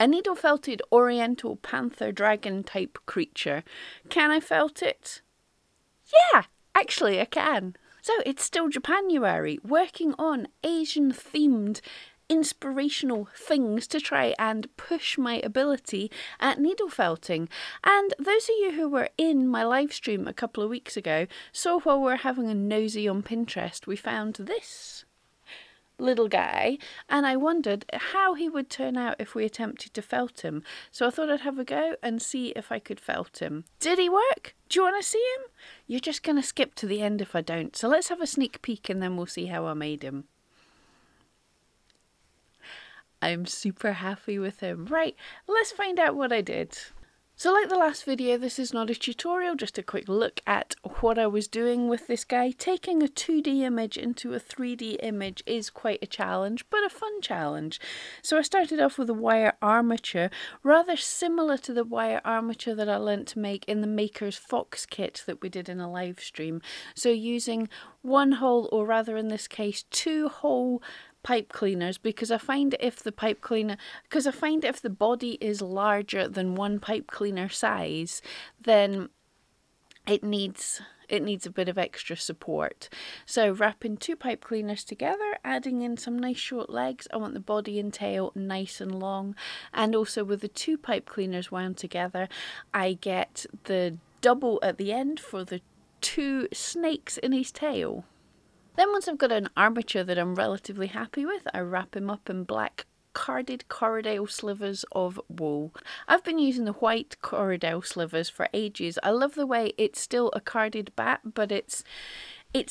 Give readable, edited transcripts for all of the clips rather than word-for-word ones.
A needle felted oriental panther dragon type creature. Can I felt it? Yeah, actually I can. So it's still Japanuary, working on Asian themed inspirational things to try and push my ability at needle felting. And those of you who were in my live stream a couple of weeks ago saw while we were having a nosy on Pinterest, we found this little guy, and I wondered how he would turn out if we attempted to felt him. So I thought I'd have a go and see if I could felt him. Did he work? Do you want to see him? You're just going to skip to the end if I don't. So let's have a sneak peek and then we'll see how I made him. I'm super happy with him. Right, let's find out what I did. So like the last video, this is not a tutorial, just a quick look at what I was doing with this guy. Taking a 2D image into a 3D image is quite a challenge, but a fun challenge. So I started off with a wire armature, rather similar to the wire armature that I learnt to make in the Maker's Fox kit that we did in a live stream. So using one hole, or rather in this case, 2 hole pipe cleaners, because I find if the body is larger than one pipe cleaner size, then it needs a bit of extra support. So wrapping 2 pipe cleaners together, adding in some nice short legs. I want the body and tail nice and long, and also with the 2 pipe cleaners wound together, I get the double at the end for the 2 snakes in his tail. Then once I've got an armature that I'm relatively happy with, I wrap him up in black carded Corriedale slivers of wool. I've been using the white Corriedale slivers for ages. I love the way it's still a carded bat, but it's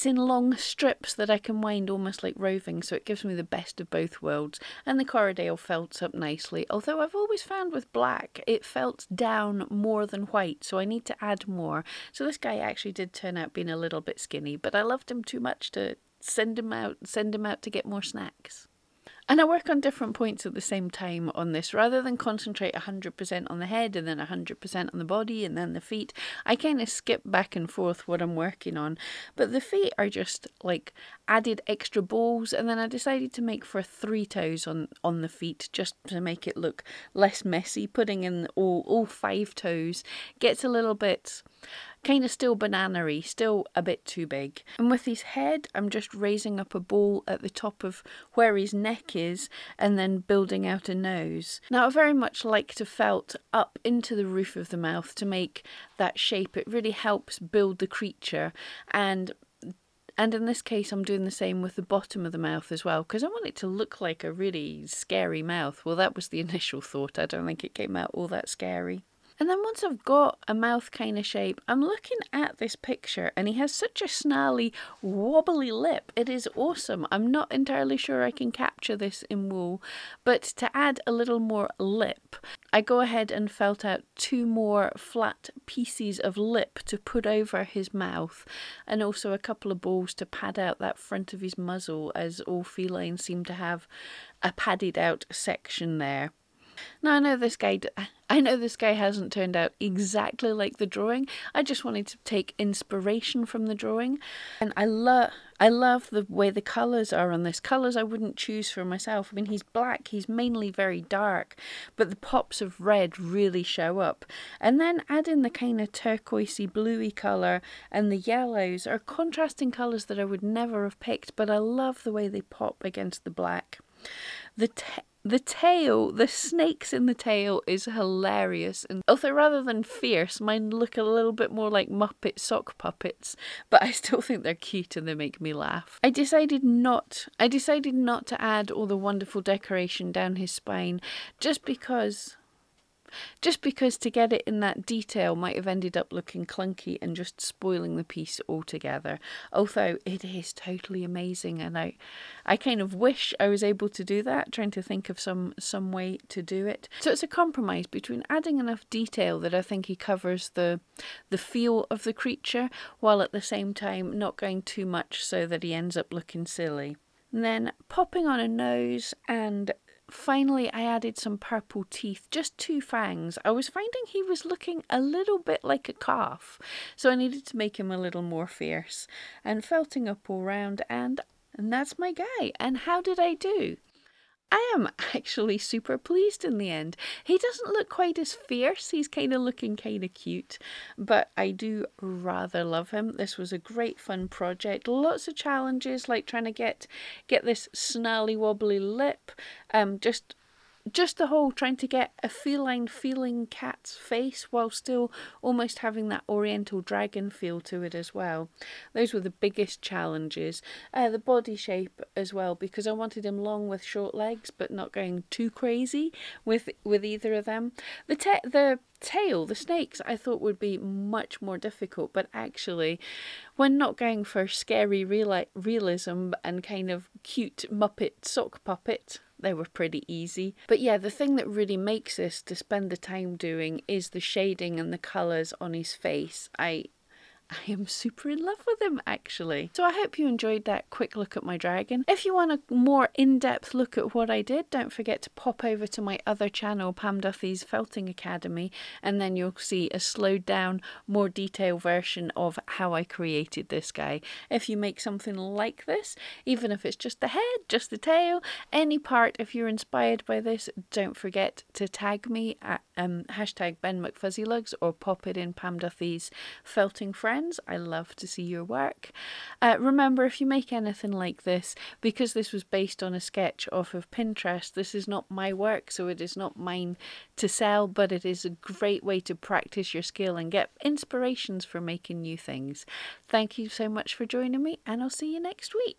in long strips that I can wind almost like roving, so it gives me the best of both worlds. And the Corriedale felts up nicely, although I've always found with black it felts down more than white, so I need to add more. So this guy actually did turn out being a little bit skinny, but I loved him too much to send him out to get more snacks. And I work on different points at the same time on this. Rather than concentrate 100% on the head and then 100% on the body and then the feet, I kind of skip back and forth what I'm working on. But the feet are just like added extra balls, and then I decided to make for 3 toes on the feet just to make it look less messy. Putting in all 5 toes gets a little bit kind of still banana-y, still a bit too big. And with his head, I'm just raising up a ball at the top of where his neck is and then building out a nose. Now I very much like to felt up into the roof of the mouth to make that shape. It really helps build the creature, and in this case I'm doing the same with the bottom of the mouth as well, because I want it to look like a really scary mouth. Well, that was the initial thought. I don't think it came out all that scary. And then once I've got a mouth kind of shape, I'm looking at this picture and he has such a snarly, wobbly lip. It is awesome. I'm not entirely sure I can capture this in wool, but to add a little more lip, I go ahead and felt out 2 more flat pieces of lip to put over his mouth, and also a couple of balls to pad out that front of his muzzle, as all felines seem to have a padded out section there. Now I know this guy hasn't turned out exactly like the drawing. I just wanted to take inspiration from the drawing, and I love the way the colours are on this. Colours I wouldn't choose for myself. I mean, he's black, he's mainly very dark, but the pops of red really show up. And then add in the kind of turquoisey bluey colour, and the yellows are contrasting colours that I would never have picked, but I love the way they pop against the black. The tail, the snakes in the tail is hilarious, and although rather than fierce, mine look a little bit more like Muppet sock puppets, but I still think they're cute and they make me laugh. I decided not to add all the wonderful decoration down his spine, just because to get it in that detail might have ended up looking clunky and just spoiling the piece altogether. Although it is totally amazing, and I kind of wish I was able to do that, trying to think of some way to do it. So it's a compromise between adding enough detail that I think he covers the feel of the creature, while at the same time not going too much so that he ends up looking silly. And then popping on a nose, and finally I added some purple teeth, just 2 fangs. I was finding he was looking a little bit like a calf, so I needed to make him a little more fierce. And felting up all round, and that's my guy. And how did I do? I am actually super pleased in the end. He doesn't look quite as fierce. He's kind of looking kind of cute, but I do rather love him. This was a great fun project. Lots of challenges, like trying to get this snarly wobbly lip. Just the whole trying to get a feline feeling cat's face while still almost having that oriental dragon feel to it as well. Those were the biggest challenges. The body shape as well, because I wanted him long with short legs but not going too crazy with either of them. The tail, the snakes, I thought would be much more difficult, but actually when not going for scary realism and kind of cute Muppet sock puppet, they were pretty easy. But yeah, the thing that really makes this to spend the time doing is the shading and the colours on his face. I am super in love with him, actually. So I hope you enjoyed that quick look at my dragon. If you want a more in-depth look at what I did, don't forget to pop over to my other channel, Pam Duthie's Felting Academy, and then you'll see a slowed down, more detailed version of how I created this guy. If you make something like this, even if it's just the head, just the tail, any part, if you're inspired by this, don't forget to tag me at hashtag #BenMcFuzzyLugs or pop it in Pam Duthie's Felting Friends. I love to see your work. Remember, if you make anything like this, because this was based on a sketch off of Pinterest, this is not my work, so it is not mine to sell, but it is a great way to practice your skill and get inspirations for making new things. Thank you so much for joining me, and I'll see you next week.